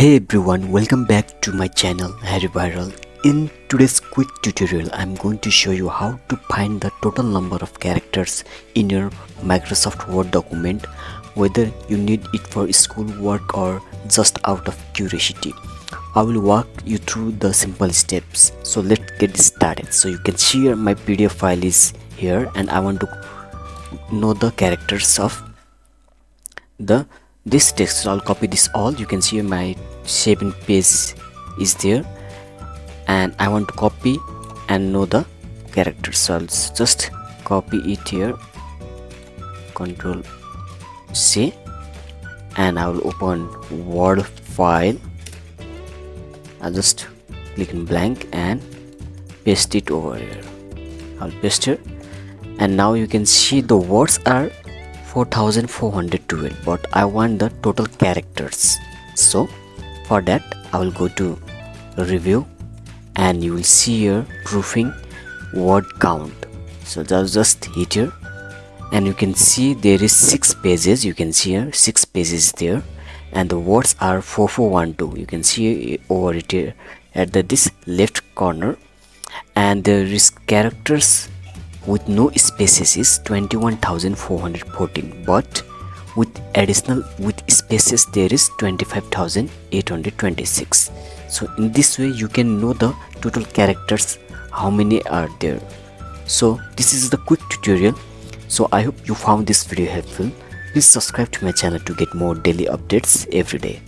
Hey everyone, welcome back to my channel Harry Viral. In today's quick tutorial, I'm going to show you how to find the total number of characters in your Microsoft Word document, whether you need it for school work or just out of curiosity. I will walk you through the simple steps. So let's get started. So you can see here my PDF file is here and I want to know the characters of this text. So I'll copy this all. You can see my 7 page is there and I want to copy and know the characters, so I'll just copy it here, Control C, and I will open Word file. I'll just click on blank and paste it over here. I'll paste it and now you can see the words are 4412, but I want the total characters. So for that I will go to review and you will see here proofing word count. So just hit here and you can see there is 6 pages. You can see here 6 pages there and the words are 4412. You can see over it here at this left corner, and there is characters with no spaces is 21,414, but with additional with spaces there is 25,826. So in this way you can know the total characters, how many are there. So this is the quick tutorial. So I hope you found this video helpful. Please subscribe to my channel to get more daily updates every day.